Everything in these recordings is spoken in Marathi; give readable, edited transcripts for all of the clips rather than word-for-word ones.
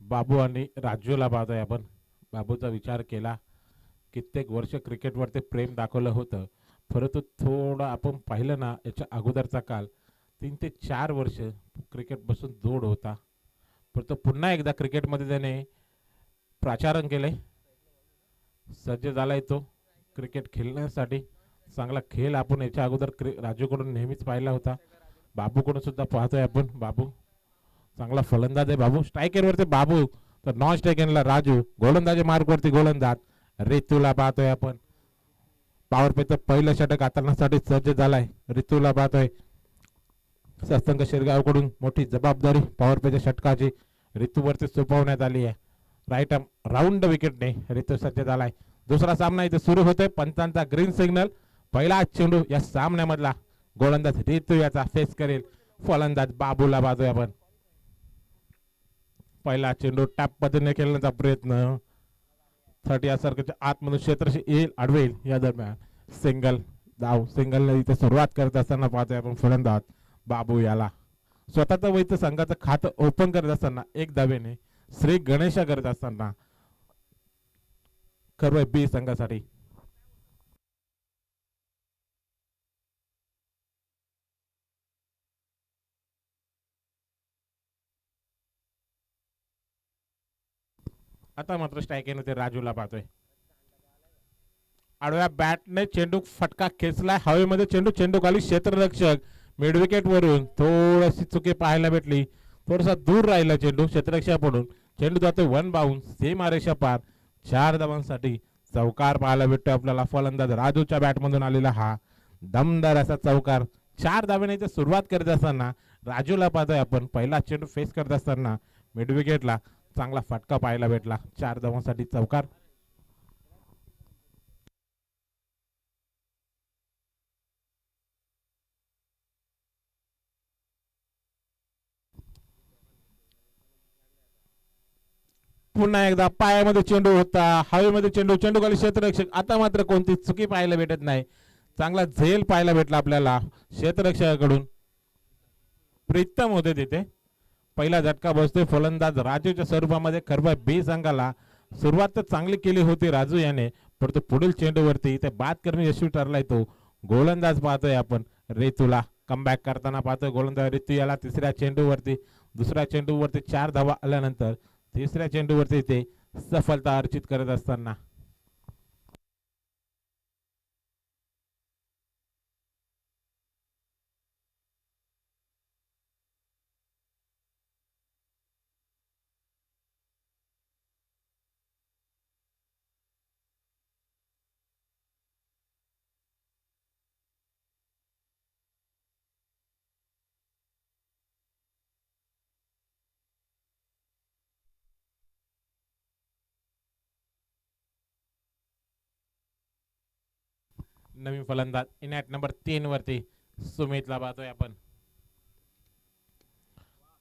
बाबू आणि राजूला पाहतोय आपण. बाबूचा विचार केला, कित्येक वर्ष क्रिकेटवरती प्रेम दाखवलं होतं, परंतु थोडं आपण पाहिलं ना याच्या अगोदरचा काल, 3 ते 4 वर्ष क्रिकेटपासून दूर होता. परंतु पुन्हा एकदा क्रिकेटमध्ये त्याने प्राचारण केले, सज्ज झालाय तो क्रिकेट खेळण्यासाठी. चांगला खेळ आपण याच्या अगोदर राजूकडून नेहमीच पाहिला होता. बाबूकडून सुद्धा पाहतोय आपण. बाबू चांगला फलंदाज आहे. बाबू स्ट्रायकरवरती बाबू, तर नॉन स्ट्रायकरला राजू, गोलंदाजी मार्कवरती गोलंदाज ऋतूला पाहतोय आपण. पॉवर पेचं पहिलं षटक हाताळण्यासाठी सज्ज झालाय. ऋतूला पाहतोय. सत्संग शिरगावकडून मोठी जबाबदारी पॉवर पेच्या षटकाची ऋतूवरती सोपवण्यात आली आहे. राईट राऊंड विकेटने ऋतू सज्ज झालाय. दुसरा सामना इथे सुरू होतोय. पंचांचा ग्रीन सिग्नल. पहिला चेंडू या सामन्यामधला गोलंदाज ऋतू याचा फेस करेल. फलंदाज बाबूला पाहतोय आपण. पहिला चेंडू टॅप पद्धतीने खेळण्याचा प्रयत्न. 30 या सर्कलच्या आतमधून क्षेत्रशी येईल, अडवेल. या दरम्यान सिंगल धाव. सिंगल इथे सुरुवात करत असताना पाहतोय आपण फलंदाज बाबू याला. स्वतःचं वैध संघाचं खातं ओपन करत असताना एक धावेने श्री गणेशा करत असताना खरं बी संघासाठी. आता मात्र स्ट्राईक येते. राजूला पाहतोय. आडव्या बॅटने चेंडू फटका खेचलाय हवेमध्ये. चेंडू चेंडू खाली क्षेत्ररक्षक मिडविकेट वरून थोडीशी चुकी पाहायला भेटली. थोडासा दूर राहिला चेंडू क्षेत्ररक्षकाकडून. चेंडू जातो वन बाउन्स सीमारेषा पार. 4 धावांसाठी चौकार पाहायला भेटतो आपल्याला. फलंदाज राजूच्या बॅटमधून आलेला हा दमदार असा चौकार. 4 धावेने इथे सुरुवात करत असताना राजूला पाहतोय आपण. पहिला चेंडू फेस करत असताना मिडविकेटला चांगला फटका पाहायला भेटला. 4 धावांसाठी चौकार. पुन्हा एकदा पायामध्ये चेंडू होता, हवेमध्ये चेंडू, चेंडू खाली क्षेत्ररक्षक. आता मात्र कोणती चुकी पाहायला भेटत नाही. चांगला झेल पाहायला भेटला आपल्याला क्षेत्ररक्षकाकडून. प्रीतम होते तिथे. पहिला झटका बसतोय फलंदाज राजूच्या स्वरूपामध्ये. खरबा बी संघाला सुरुवात तर चांगली केली होती राजू याने, परंतु पुढील चेंडूवरती इथे बाद करणे यशस्वी ठरलाय तो गोलंदाज पाहतोय आपण. ऋतूला कमबॅक करताना पाहतोय गोलंदाज ऋतू याला. तिसऱ्या चेंडूवरती, दुसऱ्या चेंडूवरती 4 धावा आल्यानंतर तिसऱ्या चेंडूवरती ते सफलता अर्जित करत असताना नवीन फलंदाज इनॅट नंबर 3 वरती सुमितला पाहतोय आपण.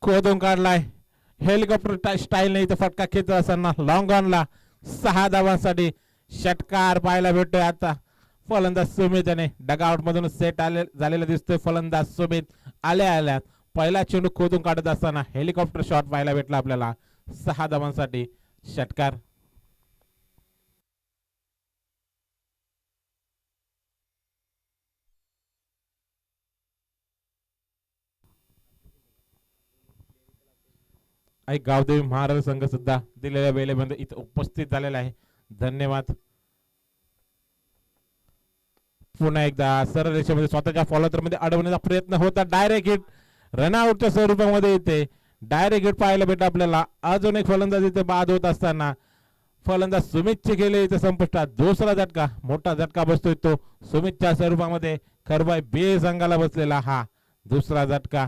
खोदून काढलाय हेलिकॉप्टर स्टाईल इथे फटका खेचत असताना लॉंग ऑनला 6 धावांसाठी षटकार पाहायला भेटतोय. आता फलंदाज सुमित याने डगआउट मधून सेट झालेला दिसतोय. फलंदाज सुमित आल्या आल्या पहिला चेंडू खोदून काढत असताना हेलिकॉप्टर शॉट पाहायला भेटला आपल्याला. 6 धावांसाठी षटकार. आई गावदेवी महाराज संघ सुद्धा दिलेल्या वेळेमध्ये इथे उपस्थित झालेला आहे. धन्यवाद. पुन्हा एकदा सरळ रेषेमध्ये स्वतःच्या फॉलोतर मध्ये अडवण्याचा प्रयत्न होता. डायरेक्ट हिट रनआउटच्या स्वरूपामध्ये येते. डायरेक्ट हिट पाहायला भेटत आपल्याला. अजून एक फलंदाज इथे बाद होत असताना फलंदाज सुमितचे गेले इथे संपुष्टात. दुसरा झटका, मोठा झटका बसतोय तो सुमितच्या स्वरूपामध्ये. खरबाय बे संघाला बसलेला हा दुसरा झटका.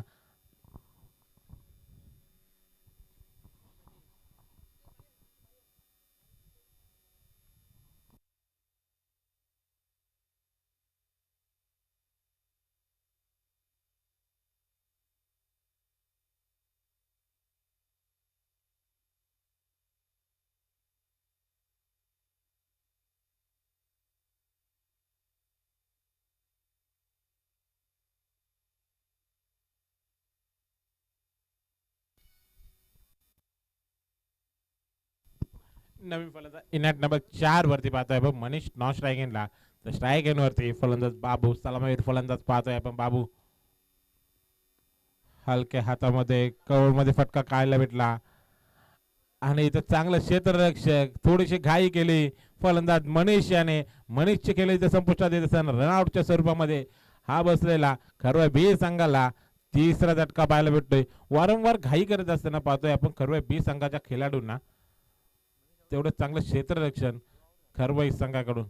नवीन फलंदाज इनॅट नंबर 4 वरती पाहतोय आपण मनीष नॉन स्ट्राईक तर स्ट्राईक वरती फलंदाज बाबू सलामीवीर फलंदाज पाहतोय आपण बाबू हलक्या हातामध्ये कवळमध्ये फटका काढला भेटला आणि इथं चांगलं क्षेत्ररक्षक थोडीशी घाई केली फलंदाज मनीष याने मनीषचे केले इथं संपुष्टात येत असताना रनआउटच्या स्वरूपामध्ये हा बसलेला खरवय बी संघाला तिसरा झटका पाहायला भेटतोय वारंवार घाई करत असताना पाहतोय आपण खरवय बी संघाच्या खेळाडूंना तेवढं चांगलं क्षेत्ररक्षण खरवई संघाकडून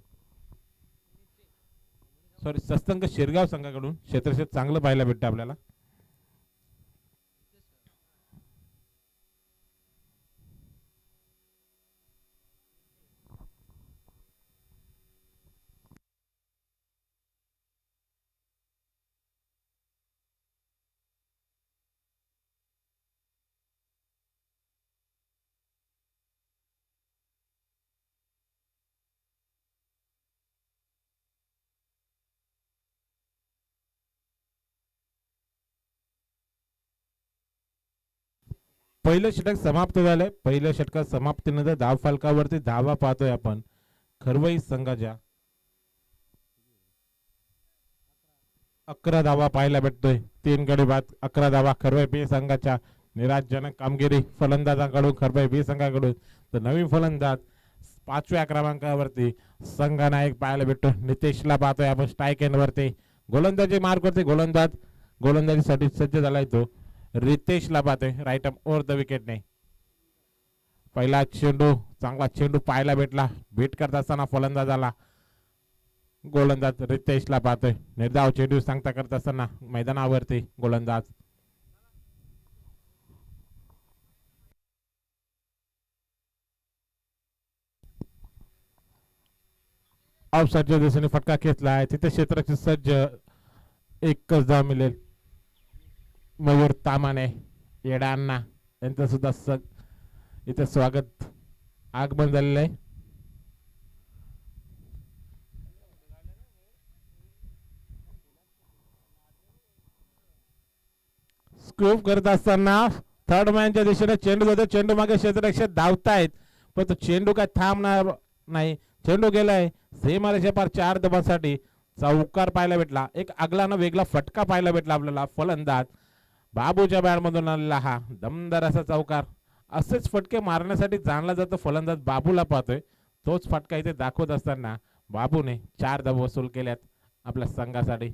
सॉरी सस्तंग शिरगाव संघाकडून क्षेत्ररक्षण चांगलं पाहायला भेटतं आपल्याला पहिलं षटक समाप्त झालंय पहिल्या षटकात समाप्तीनंतर धाव फलकावरती धावा पाहतोय आपण खरवई संघाच्या 11 धावा पाहायला भेटतोय 3 गडी बाद 11 धावा खरवई बी संघाच्या निराशजनक कामगिरी फलंदाजांकडून खरवई बी संघाकडून तर नवीन फलंदाज 5व्या क्रमांकावरती संघनायक पाहायला भेटतो नितेशला पाहतोय आपण स्ट्राईक एंडवरती गोलंदाजी मार्कवरती गोलंदाजीसाठी सज्ज झालाय तो रितेशला पाहतोय राईट आर्म ओव्हर द विकेटने पहिला चेंडू चांगला चेंडू पाहायला भेटला बीट करत असताना फलंदाजाला गोलंदाज रितेशला पाहतोय निर्धाव चेंडू सांगता करत असताना मैदानावरती गोलंदाज ऑफसाईडच्या दिशेने फटका खेचला आहे तिथे क्षेत्राची सज्ज एकच धाव मिळेल मयूर तामाने येडांना यांचं सुद्धा इथे स्वागत आगमन झालेलं आहे स्कूप करत असताना थर्ड मॅनच्या दिशेने चेंडू जातो चेंडू मागे क्षेत्ररक्षक धावतायत पण तो चेंडू काय थांबणार नाही चेंडू गेलाय सीमारेषे पार 4 धावांसाठी चौकार पाहायला भेटला एक आगलानं वेगळा फटका पाहायला भेटला आपल्याला फलंदाज बाबूच्या बॅटमधून आलेला हा दमदार असा चौकार असेच फटके मारण्यासाठी जाणला जातो फलंदाज बाबूला पाहतोय तोच फटका इथे दाखवत असताना बाबूने 4 धावा वसूल केल्यात आपल्या संघासाठी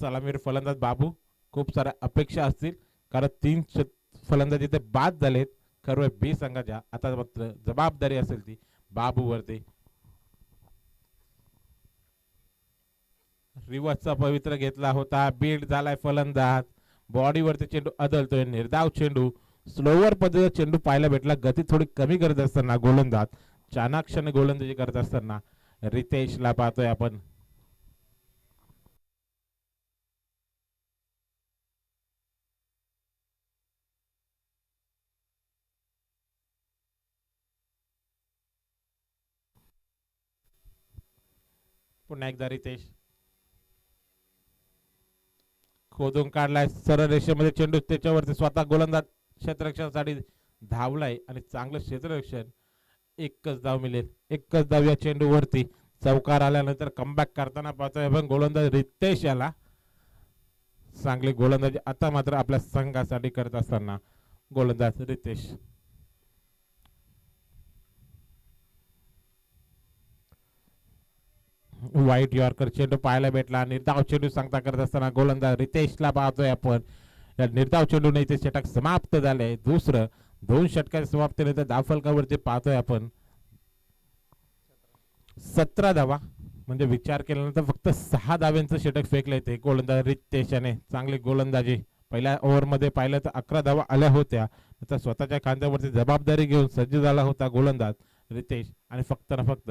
सलामीर फलंदाज बाबू खूप साऱ्या अपेक्षा असतील कारण 3 फलंदाज इथे बाद झालेत खरं बी संघाच्या आता मात्र जबाबदारी असेल ती बाबूवरती रिवर्सचा पवित्र घेतला होता बीट झालाय फलंदाज बॉडीवरती चेंडू अदलतोय निर्धाव चेंडू स्लोवर पद्धतीचा चेंडू पाहायला भेटला गती थोडी कमी करत असताना गोलंदाज चाणाक्षने गोलंदाजी करत असताना रितेशला पाहतोय आपण पुन्हा एकदा रितेश खोदून काढलाय सरळ रेषेमध्ये चेंडू त्याच्यावरती स्वतः गोलंदाज क्षेत्ररक्षणासाठी धावलाय आणि चांगलं क्षेत्ररक्षण एकच धाव मिळेल एकच धाव या चेंडूवरती चौकार आल्यानंतर कमबॅक करताना पाहतोय आपण गोलंदाज रितेश याला चांगली गोलंदाजी आता मात्र आपल्या संघासाठी करत असताना गोलंदाज रितेश वाईट यॉर्कर चेंडू पाहायला भेटला निर्धाव चेंडू सांगता करत असताना गोलंदाज रितेशला पाहतोय आपण या निर्धाव चेंडूने इथे षटक समाप्त झाले दुसरं 2 षटकाच्या समाप्तीनंतर धावफलकावरती पाहतोय आपण 17 धावा म्हणजे विचार केल्यानंतर फक्त 6 धाव्यांचं षटक फेकले ते गोलंदाज रितेश याने चांगली गोलंदाजी पहिल्या ओव्हरमध्ये पाहिलं तर 11 धावा आल्या होत्या तर स्वतःच्या खांद्यावरती जबाबदारी घेऊन सज्ज झाला होता गोलंदाज रितेश आणि फक्त ना फक्त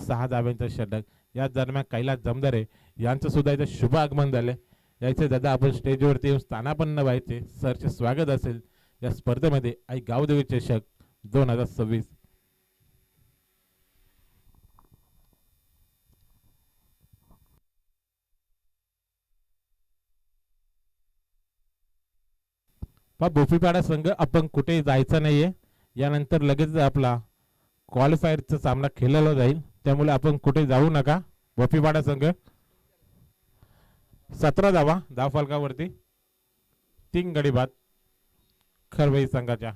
6 धाव्यांचं षटक या दरम्यान कैलास जमदारे यांचं सुद्धा इथे शुभ आगमन झाले याचे दादा आपण स्टेजवरती येऊन स्थानापन्न व्हायचे सरचे स्वागत असेल या स्पर्धेमध्ये आई गावदेवी चषक 2026 भोपीपाडा संघ आपण कुठेही जायचं नाहीये यानंतर लगेच आपला क्वालिफायरचा सामना खेळला जाईल, त्यामुळे आपण कुठे जाऊ नका. वफीपाडा संघ 17 धावा धाव फलकावरती, 3 गडी बाद खरवई संघाच्या.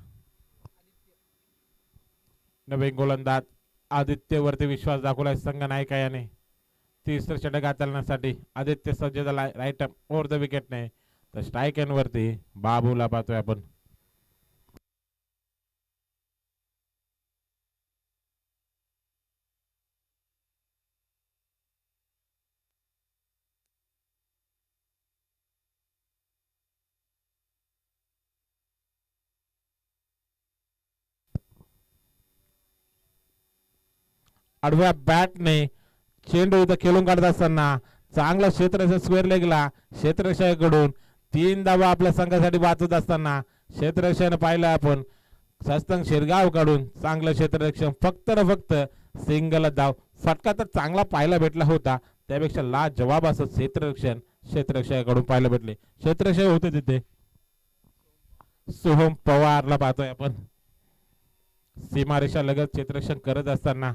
नवीन गोलंदाज आदित्यवरती विश्वास दाखवलाय संघ नायका याने. तिसरं षटक हाताळण्यासाठी आदित्य सज्ज झाला राईट ओव्हर द विकेटने. तर स्ट्राईक एंड वरती बाबूला पाहतोय आपण. आडव्या बॅटने चेंडू इथं खेळून काढत असताना चांगला क्षेत्ररक्षण स्क्वेअर लेगला क्षेत्ररक्षकाकडून 3 धावा आपल्या संघासाठी वाचत असताना क्षेत्ररक्षण पाहिलं आपण. सस्तंग शिरगाव कडून चांगलं क्षेत्ररक्षण, फक्त ना फक्त सिंगल धाव. फटका तर चांगला पाहायला भेटला होता, त्यापेक्षा लाजवाब असं क्षेत्ररक्षकाकडून पाहायला भेटले. क्षेत्ररक्षक होते तिथे सोहम पवारला पाहतोय आपण. सीमारेषा लगत क्षेत्ररक्षण करत असताना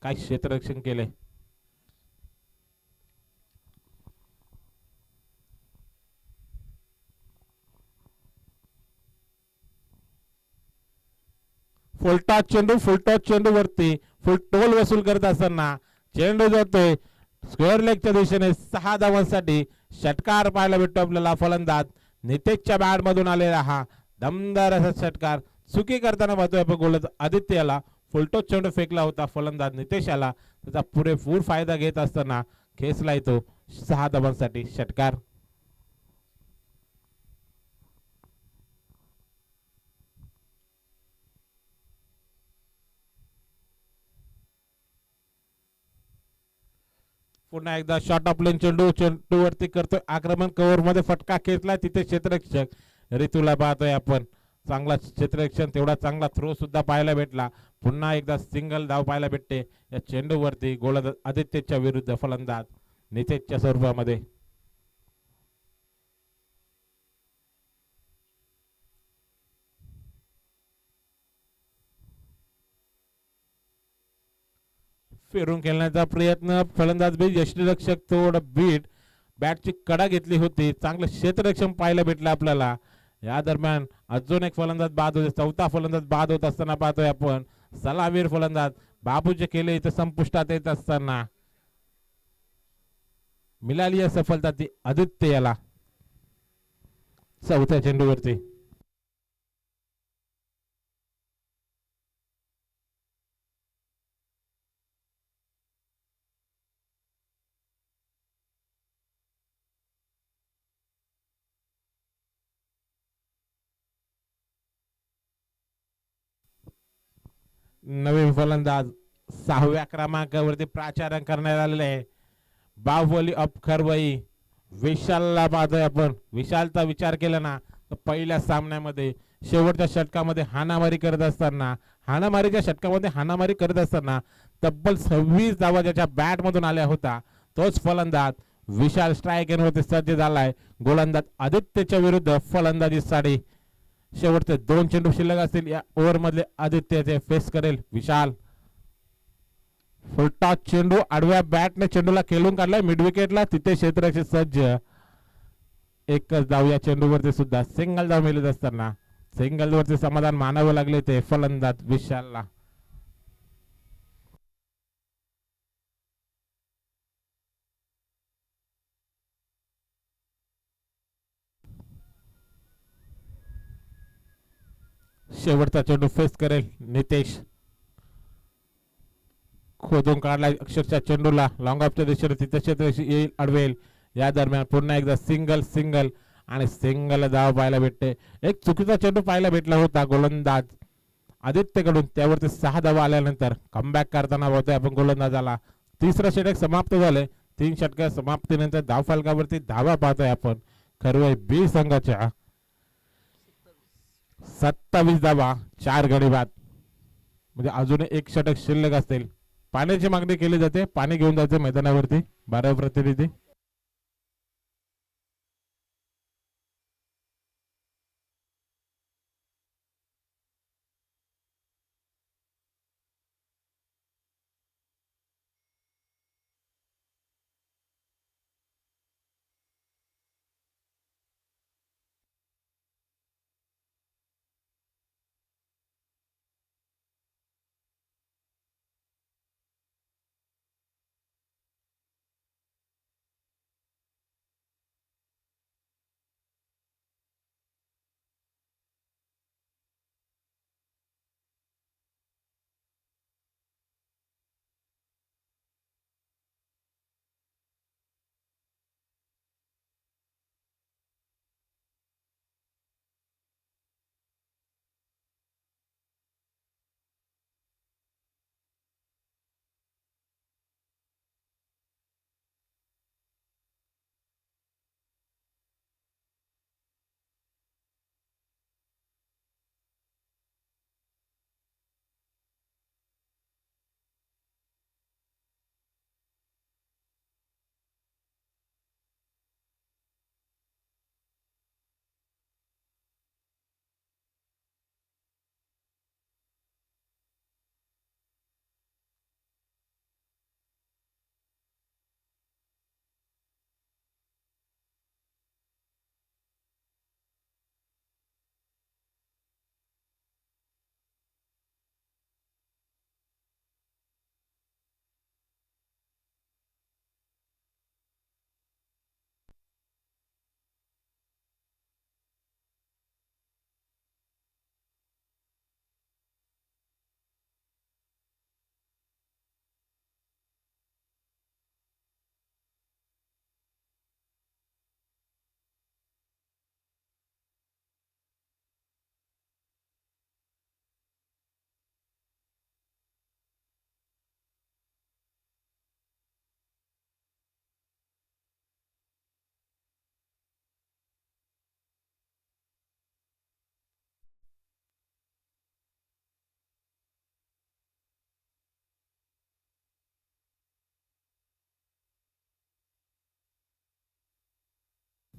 काय क्षेत्ररक्षण केले. फुलटॉस चेंडू वरती फुल टोल वसूल करत असताना चेंडू जातोय स्क्वेअर लेगच्या दिशेने. 6 धावांसाठी षटकार पाहायला भेटतो आपल्याला. फलंदाज नितेशच्या बॅट मधून आलेला हा दमदार असा षटकार चुकी करताना पाहतोय आपण गोलंदाज आदित्यला. फुलटॉस चेंडू फेकला होता फलंदाज नितेशाला, त्याचा पुरेपूर फायदा घेत असताना खेचला येतो 6 धावांसाठी षटकार. पुन्हा एकदा शॉर्ट ऑफ लेन चेंडू वरती करतोय आक्रमण. कव्हर मध्ये फटका खेचला तिथे क्षेत्ररक्षक ऋतूला पाहतोय आपण. चांगला क्षेत्ररक्षण, तेवढा चांगला थ्रो सुद्धा पाहायला भेटला. पुन्हा एकदा सिंगल धाव पाहायला भेटते या चेंडूवरती गोलंदाज आदित्यच्या विरुद्ध फलंदाज नितेशच्या स्वरूपामध्ये. फिरून खेळण्याचा प्रयत्न फलंदाज बी यष्टीरक्षक थोडं बीट बॅटची कडा घेतली होती. चांगलं क्षेत्ररक्षण पाहायला भेटलं आपल्याला. या दरम्यान अजून एक फलंदाज बाद होते, 4था फलंदाज बाद होत असताना पाहतोय आपण. सलामीर फलंदाज बाबूचे केले इथे संपुष्टात येत असताना मिळाली सफलता ती आदित्य याला 4थ्या चेंडूवरती. नवीन फलंदाज 6व्या क्रमांकावरती प्राचारण करण्यात आलेले आहे. बाहुबली ऑफ खरवई विशालला पाहतोय आपण. विशालचा विचार केला ना तर पहिल्या सामन्यामध्ये शेवटच्या षटकामध्ये हाणामारी करत असताना तब्बल 26 धावा ज्याच्या बॅट मधून आल्या होता तोच फलंदाज विशाल स्ट्राईक वरती सज्ज झालाय. गोलंदाज आदित्यच्या विरुद्ध फलंदाजीसाठी शेवटचे 2 चेंडू शिल्लक असतील. या ओव्हर मधले आदित्यचे फेस करेल विशाल. फुलटॉस चेंडू आडव्या बॅटने चेंडूला खेळून काढलाय मिड विकेटला, तिथे क्षेत्ररक्षक सज्ज. एकच धाव या चेंडूवरती सुद्धा सिंगल धाव मिळत असताना सिंगल वरती समाधान मानावं लागले ते फलंदाज विशालला. शेवटचा चेंडू फेस करेल नितेश. खोदून काढला अक्षरशः चेंडूला लॉंग ऑफच्या दिशेने, तिथे क्षेत्र येईल अडवेल. या दरम्यान पुन्हा एकदा सिंगल आणि सिंगल धाव पाहायला भेटते. एक चुकीचा चेंडू पाहायला भेटला होता गोलंदाज आदित्यकडून, त्यावरती 6 धावा आल्यानंतर कमबॅक करताना बघतोय आपण गोलंदाजाला. तिसरं षटक समाप्त झाले. 3 षटक समाप्तीनंतर धाव फलकावरती धावा पाहतोय आपण खरवई बी संघाच्या. 27 धावा 4 गडी बाद, म्हणजे अजून एक षटक शिल्लक असतील. पाण्याची मागणी केली जाते, पाणी घेऊन जायचं मैदानावरती 12 प्रतिनिधी.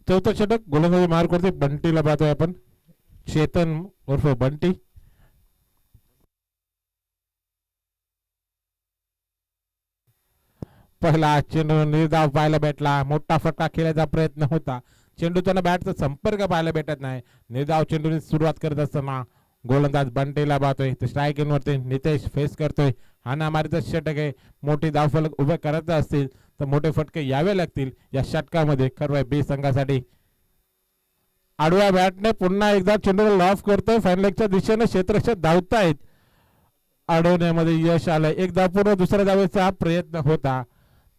चौथा षटक गोलंदाजी मार्क करते बंटीला पाहतोय आपण. चेतन उर्फ बंटी. पहिला चेंडू निर्धाव पाहायला भेटला. मोठा फटका खेळायचा प्रयत्न होता. चेंडू त्यांना बॅटचा संपर्क पाहायला भेटत नाही. निर्धाव चेंडूने सुरुवात करत असताना गोलंदाज बंटीला पाहतोय. तर स्ट्राईक वरती नितेश फेस करतोय. हाणामारीचा षटक आहे. मोठी धावफलक उभे करायचे असतील तर मोठे फटके यावे लागतील या षटकामध्ये खरं बी संघासाठी. आडव्या बॅटने पुन्हा एकदा चेंडूला लॉफ करतोय. फायनलच्या दिशेने क्षेत्ररक्षक धावतायत. अडवण्यामध्ये यश आलं. एकदा पूर्ण दुसऱ्या धावेचा प्रयत्न होता.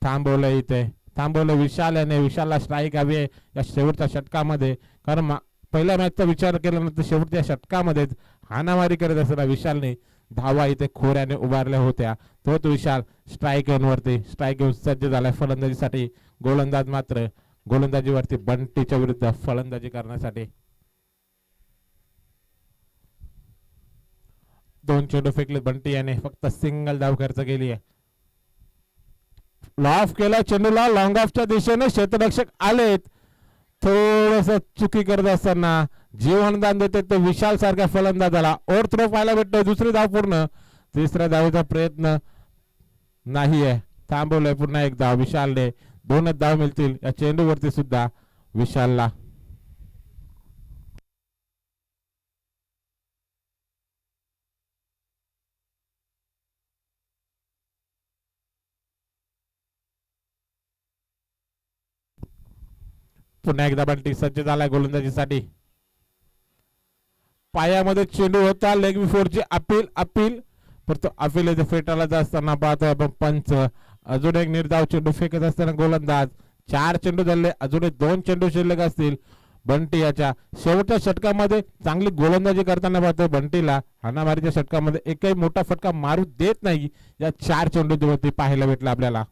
थांबवलं इथे. थांबवलं विशाल याने. विशालला स्ट्राईक हवी आहे या शेवटच्या षटकामध्ये. कारण पहिल्या मॅचचा विचार केल्यानंतर शेवटच्या षटकामध्ये हाणामारी करत असताना विशालने धावा इथे खोऱ्याने उभारल्या होत्या. तोच विशाल स्ट्राईक वरती स्ट्राईक घेऊन सज्ज झालाय फलंदाजीसाठी. गोलंदाज मात्र गोलंदाजीवरती बंटीच्या विरुद्ध फलंदाजी करण्यासाठी. दोन चेंडू फेकले बंटी याने. फक्त सिंगल धाव खर्च केली आहे. लॉफ केला चेंडूला. लॉंग ऑफच्या दिशेने क्षेत्ररक्षक आलेत. थोडस चुकी करत असताना जीवनदान देते ते विशाल सारख्या फलंदाजाला. ओव्हर थ्रो पाहायला भेटतोय. दुसरी धाव पूर्ण. तिसऱ्या धावेचा प्रयत्न नाही आहे. थांबवलंय पुन्हा एक धाव विशालने. दोनच धाव मिळतील या चेंडूवरती सुद्धा विशालला. पुन्हा एकदा बंटी सज्ज झालाय गोलंदाजीसाठी. पायामध्ये चेंडू होता. लेग बिफोरची अपील अपील परंतु अपील इथे फेटाळत असताना पाहतोय आपण पंच. अजून एक निर्धाव चेंडू फेकत असताना गोलंदाज. 4 चेंडू झाले. अजून एक 2 चेंडू शिल्लक असतील बंटी याच्या. शेवटच्या षटकामध्ये चांगली गोलंदाजी करताना पाहतोय बंटीला. हाणामारीच्या षटकामध्ये एकही मोठा फटका मारू देत नाही या 4 चेंडूवरती पाहायला भेटला आपल्याला.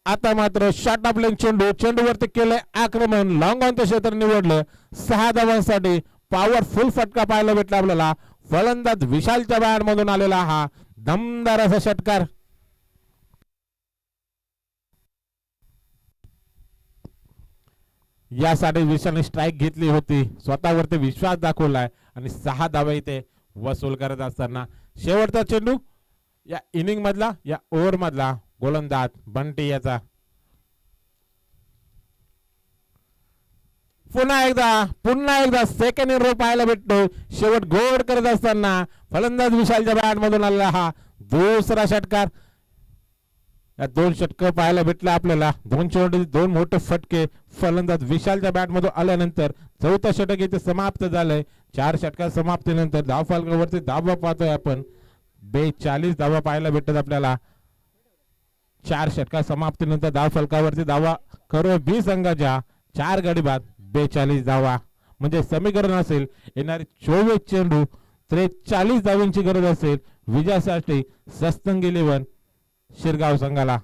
आता मात्र शॉर्ट ऑफ लेन चेंडू. चेंडूवरती केलंय आक्रमण. लॉंग ऑन क्षेत्र निवडलं. 6 धावांसाठी पॉवरफुल फटका पाहायला भेटला आपल्याला. फलंदाज विशालच्या बॅट मधून आलेला हा दमदार असा षटकार. यासाठी विशालने स्ट्राईक घेतली होती. स्वतःवरती विश्वास दाखवलाय आणि 6 धावा इथे वसूल करत असताना शेवटचा चेंडू या इनिंग मधला या ओव्हर मधला गोलंदाज बंटी याचा. पुन्हा एकदा सेकंड इन रो पाहायला भेटतो. शेवट गोड करत असताना फलंदाज विशालच्या बॅट मधून आलेला हा दुसरा षटकार. या 2 षटक पाहायला भेटला आपल्याला. 2 चेंडू 2 मोठे फटके फलंदाज विशालच्या बॅट मधून आल्यानंतर चौथा षटक इथे समाप्त झालंय. 4 षटकार समाप्तीनंतर धाव फलकावरती धावा पाहतोय आपण. 42 धावा पाहायला भेटतात आपल्याला. 4 षटकार समाप्तीनंतर धाव फलकावरती धावा खरो बी संघाच्या 4 गडी बाद 42 धावा. म्हणजे समीकरण असेल येणारे 24 चेंडू 43 धावांची गरज असेल विजयासाठी सस्तंग 11 शिरगाव संघाला.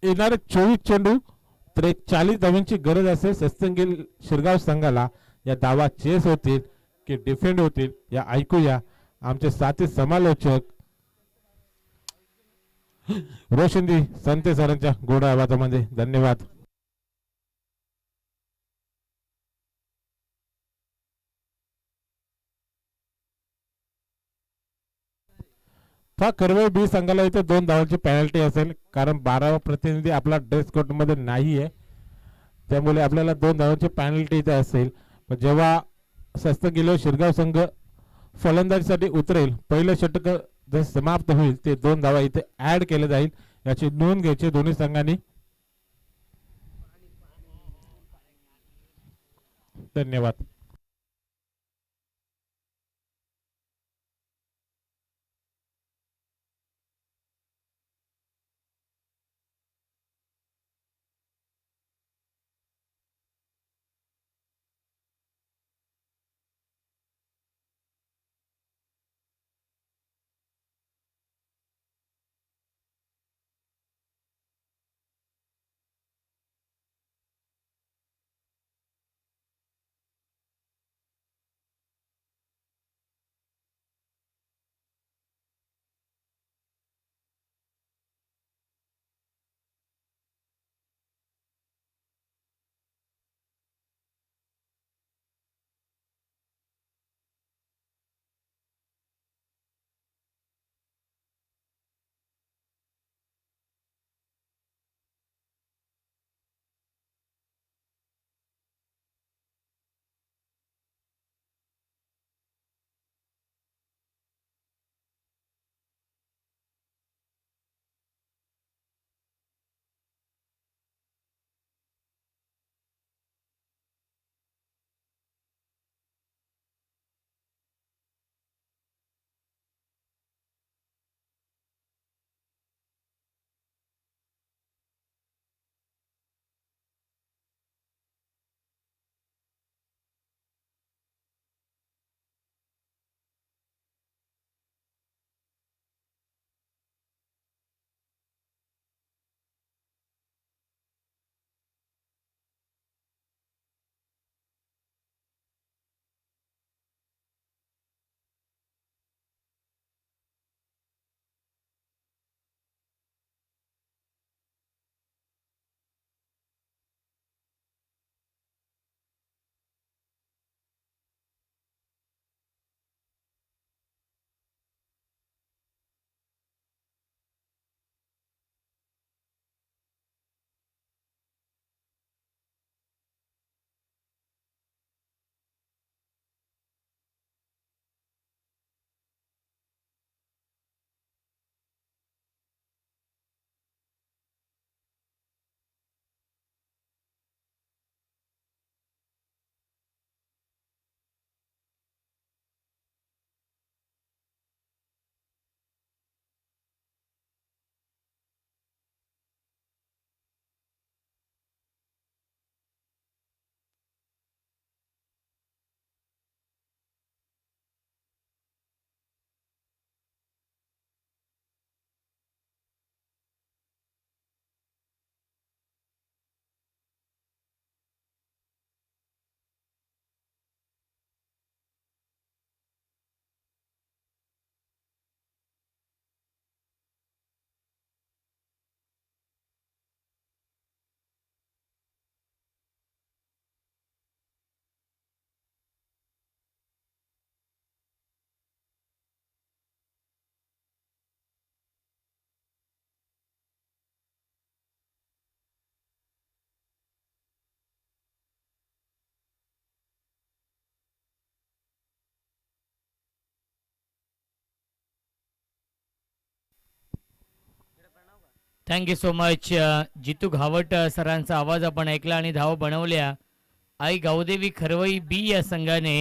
येणारे 24 चेंडू 43 धावांची गरज असेल सस्तंगील शिरगाव संघाला. या धावा चेस होतील की डिफेंड होतील या ऐकूया आमचे साथी समालोचक रोशनजी संते सरांच्या गोड आवाजामध्ये. धन्यवाद. कर्वे बी संघाला इथे 2 धावांची पेनल्टी असेल कारण 12वा प्रतिनिधी आपला ड्रेस कोड मध्ये नाहीये. त्यामुळे आपल्याला 2 धावांची पेनल्टी इथे असेल. जेव्हा सस्तंगील शिरगाव संघ फलंदाजीसाठी उतरेल पहिलं षटक जर समाप्त होईल ते 2 धावा इथे ऍड केले जाईल याची नोंद घ्यायची दोन्ही संघांनी. धन्यवाद. थँक्यू सो मच जितू घावट सरांचा आवाज आपण ऐकला आणि धावा बनवल्या. आई गावदेवी खरवई बी या संघाने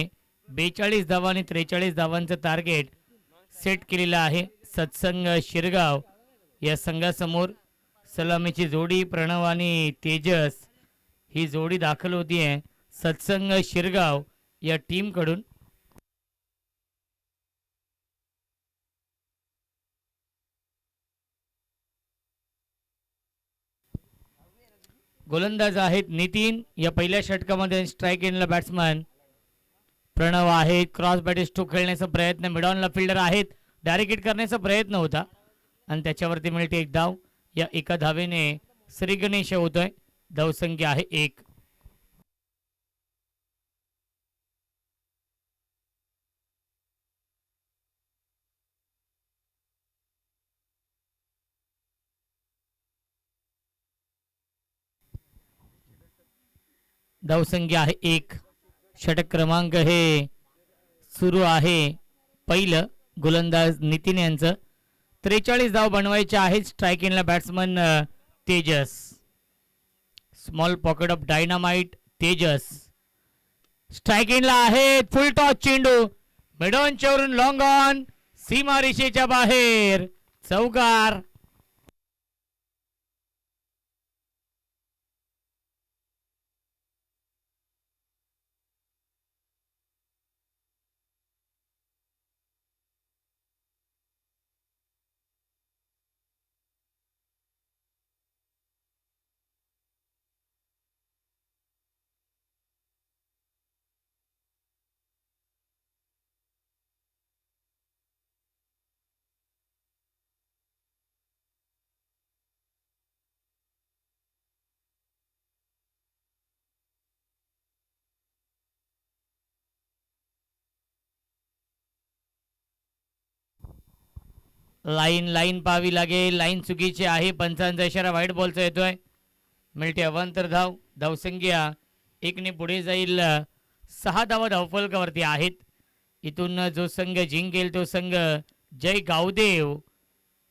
42 धावा आणि 43 धावांचं टार्गेट सेट केलेलं आहे. सत्संग शिरगाव या संघासमोर सलामीची जोडी प्रणव आणि तेजस ही जोडी दाखल होती आहे सत्संग शिरगाव या टीम कडून. गोलंदाज आहेत नितीन. या पहिल्या षटकामध्ये स्ट्राईक एंडला बॅट्समन प्रणव आहे. क्रॉस बॅटिस्टो खेळण्याचा प्रयत्न, मिडॉनला फिल्डर आहेत, डायरेक्ट हिट करण्याचा प्रयत्न होता आणि त्याच्यावरती मिळते एक धाव. या एका धावेने श्री गणेश होतोय. धावसंख्या आहे 1. धावसंख्या आहे 1. षटक क्रमांक हे सुरू आहे. पहिलं गोलंदाज नितीन यांचं 43 धाव बनवायचे आहेत. स्ट्राईक इनला batsman Tejas. Small pocket of dynamite Tejas strike इनला आहेत. फुल टॉस चेंडू मिडॉनच्या वरून लॉंग ऑन सीमा रेषेच्या बाहेर चौकार. लाईन पाहावी लागेल. लाईन चुकीची आहे. पंचांचा इशारा व्हाईट बॉलचा येतोय. मिळते अवांतर धाव. धावसंख्या 1ने पुढे जाईल. 6 धावा धावफलकावरती आहेत. इथून जो संघ जिंकेल तो संघ जय गावदेव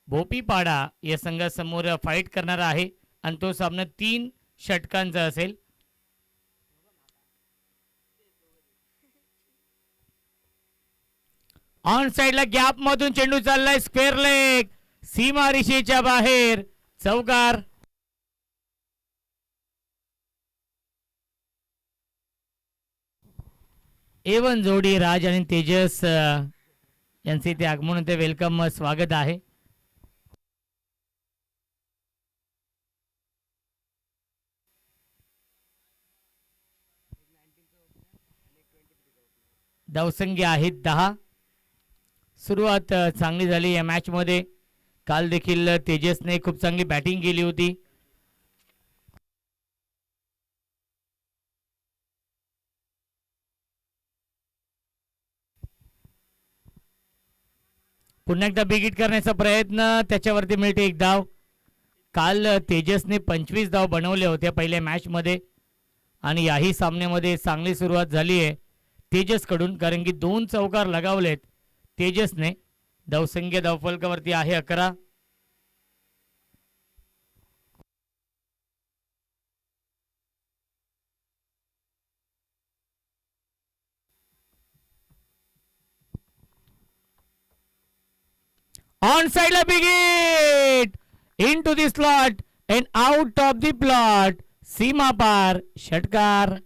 भोपीपाडा या संघासमोर फाईट करणार आहे आणि तो सामना 3 षटकांचा असेल. ऑन साइडला गॅप मधून चेंडू चाललाय. स्क्वेअर लेग सीमा रेषेच्या बाहेर चौकार. एवन जोडी राज आणि तेजस यांचे ते आगमन होते. वेलकम स्वागत आहे. धावसंख्या आहेत 10. सुरुवात चांगली झाली या मॅच मध्ये. काल देखील तेजसने खूप चांगली बॅटिंग केली होती. पुन्हा एकदा बिग हिट करण्याचा प्रयत्न, त्याच्यावरती मिळते एक धाव. काल तेजसने 25 धाव बनवले होते पहिल्या मॅच मध्ये आणि याही सामन्यामध्ये चांगली सुरुवात झाली आहे तेजस कडून, कारण की 2 चौकार लगावलेत तेजसने. धावसंख्या धावफलकावरती आहे 11. ऑन साइडला big hit into the slot and out of the plot. सीमा पार षटकार.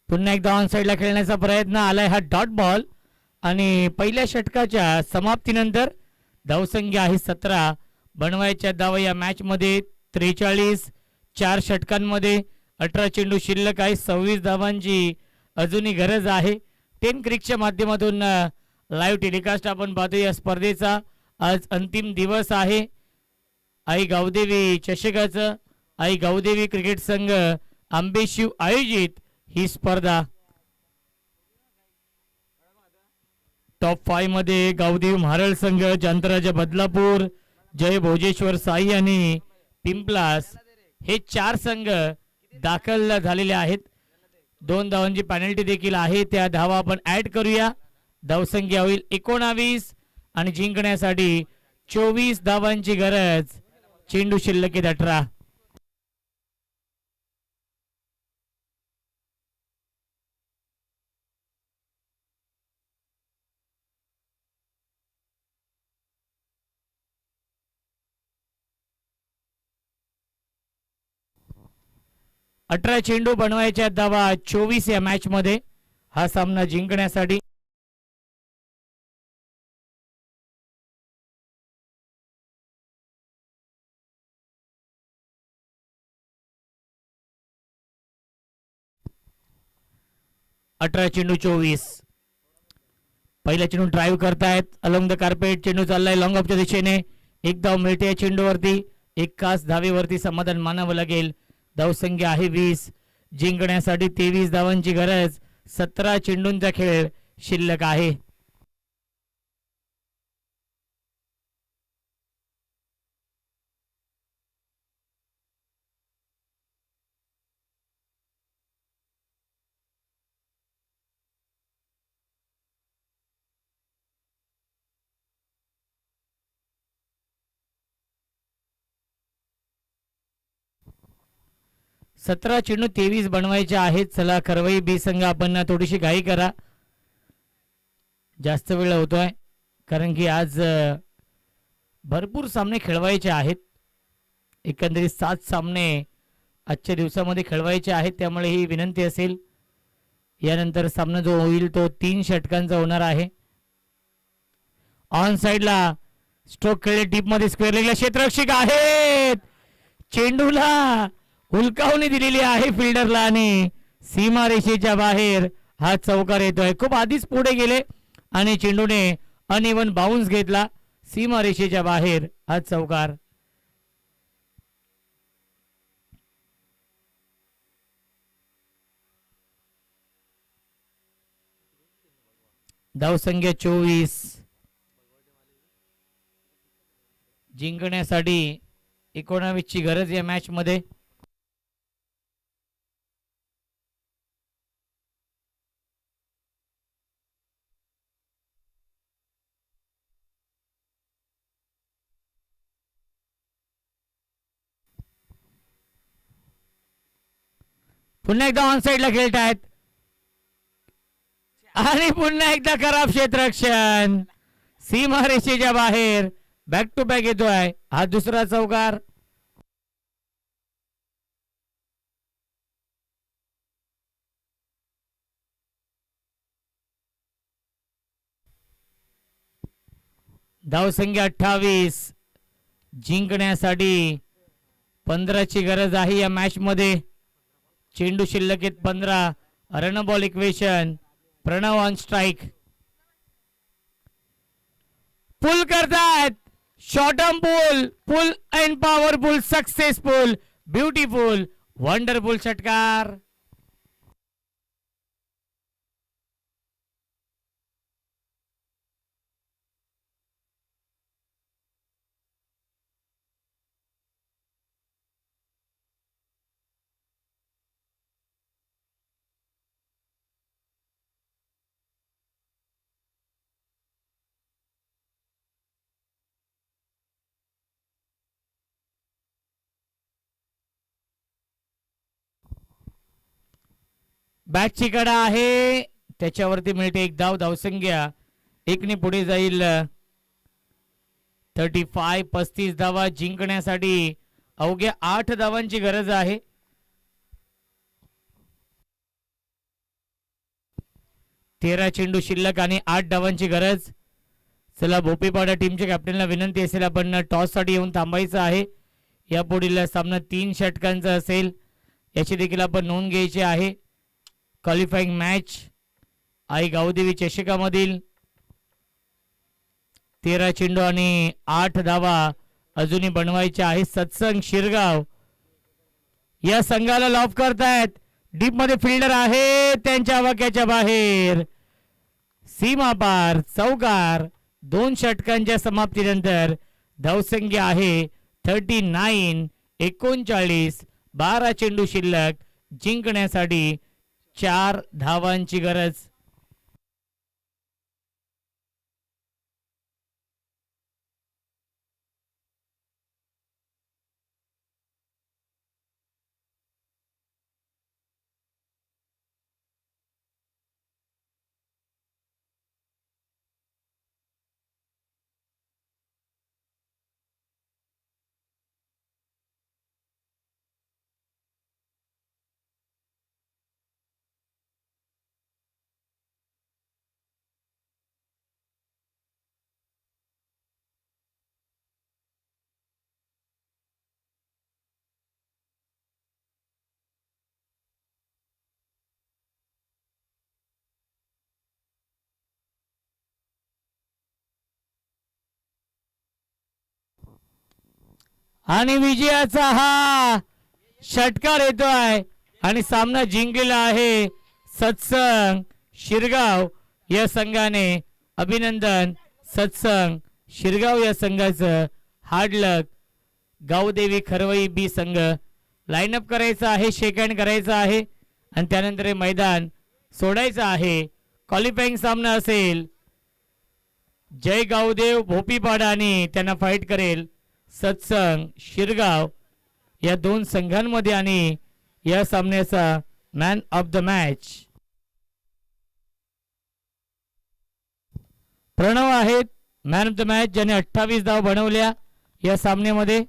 पुन्हा एकदा ऑन साइडला खेळण्याचा प्रयत्न आलाय. हा डॉट बॉल आणि पहिल्या षटकाच्या समाप्तीनंतर धावसंख्या आहे 17. बनवायच्या धावा या मॅच मध्ये 43. 4 षटकांमध्ये 18 चेंडू शिल्लक आहे. 26 धावांची अजूनही गरज आहे. 10 क्रिकच्या माध्यमातून लाईव्ह टेलिकास्ट आपण पाहतो या स्पर्धेचा आज अंतिम दिवस आहे आई गावदेवी चषकाचं. आई गावदेवी क्रिकेट संघ आंबेशिव आयोजित ही स्पर्धा. टॉप 5 मध्ये गावदेवी महाराळ संघ, जांतराजा बदलापूर, जय भोजेश्वर साई आणि पिंपलास हे 4 संघ दाखल झालेले आहेत. 2 धावांची पेनल्टी देखील आहे. त्या धावा आपण ऍड करूया. धावसंख्या होईल 19 आणि जिंकण्यासाठी 24 धावांची गरज. चेंडू शिल्लक 18. अठरा चेंडू बनवायच्या धावा 24 या मॅच मध्ये. हा सामना जिंकण्यासाठी अठरा चेंडू 24. पहिला चेंडू ड्राईव्ह करतायत अलोंग द कार्पेट. चेंडू चाललाय लॉंग ऑफच्या दिशेने. एक धाव मिळते या चेंडूवरती. एक खास धावेवरती समाधान मानावं लागेल. धावसंख्या आहे 20. जिंकण्यासाठी 23 धावांची गरज. 17 चेंडूंचा खेळ शिल्लक आहे. सतरा चेंडू 23 बनवायचे आहेत. चला खरवई बी संघ आपण थोडीशी घाई करा. जास्त वेळ होतोय कारण की आज भरपूर सामने खेळवायचे आहेत. एकंदरीत 7 सामने आजच्या दिवसामध्ये खेळवायचे आहेत. त्यामुळे ही विनंती असेल. यानंतर सामना जो होईल तो 3 षटकांचा होणार आहे. ऑन साइडला स्ट्रोक खेळले डीप मध्ये स्क्वेअर लेगला क्षेत्ररक्षक आहेत. चेंडूला हुलकावणी दिलेली आहे फिल्डरला आणि सीमारेषेच्या बाहेर हा चौकार येतोय. खूप आधीच पुढे गेले आणि चेंडूने अनइवन बाउन्स घेतला. सीमारेषेच्या बाहेर हा चौकार. धावसंख्या 24. जिंकण्यासाठी 19 ची गरज या मॅच मध्ये. पुन्हा एकदा ऑन साइडला खेळतायत आणि पुन्हा एकदा खराब क्षेत्ररक्षण. सीमारेषेच्या बाहेर बॅक टू बॅक येतोय हा दुसरा चौकार. धावसंख्या 28. जिंकण्यासाठी 15 ची गरज आहे या मॅच मध्ये. चेंडू शिल्लक 15. Run ball equation. Pranav on strike. Pull करतायत. Short term pull and powerful successful beautiful wonderful षटकार. बॅटची कडा आहे त्याच्यावरती मिळते एक धाव. धावसंख्या 1 ने पुढे जाईल. 35. 35 धावा. जिंकण्यासाठी अवघ्या 8 धावांची गरज आहे. तेरा चेंडू शिल्लक आणि 8 धावांची गरज. चला भोपीपाडा टीमच्या कॅप्टनला विनंती असेल आपण टॉस साठी येऊन थांबायचं आहे. या पुढील सामना 3 षटकांचा असेल याची देखील आपण नोंद घ्यायची आहे. क्वालिफाईंग मॅच आई गावदेवी चषकामधील 13 चेंडू आणि 8 धावा अजूनही बनवायचे आहे. सत्संग शिरगाव या संघाला लॉफ करतायत. डीप मध्ये फिल्डर आहे, त्यांच्या वाक्याच्या बाहेर. सीमा पार चौकार. 2 षटकांच्या समाप्तीनंतर धावसंख्या आहे 39. 39. 12 चेंडू शिल्लक. जिंकण्यासाठी 4 धावांची गरज. आणि विजयाचा हा षटकार येतोय आणि सामना जिंकलेला आहे सत्संग शिरगाव या संघाने. अभिनंदन सत्संग शिरगाव या संघाचं. हार्ड लक. गावदेवी खरवई बी संघ लाईनअप करायचा आहे, शेक हँड करायचा आहे आणि त्यानंतर हे मैदान सोडायचं आहे. क्वालिफाईंग सामना असेल. जय गावदेव भोपीपाडा आणि त्यांना फाईट करेल सत्संग शिरगाव या 2 संघांमध्ये आणि या सामन्याचा man of the match Pranav आहेत. मॅन ऑफ द मॅच ज्याने 28 धावा बनवल्या या सामन्यामध्ये.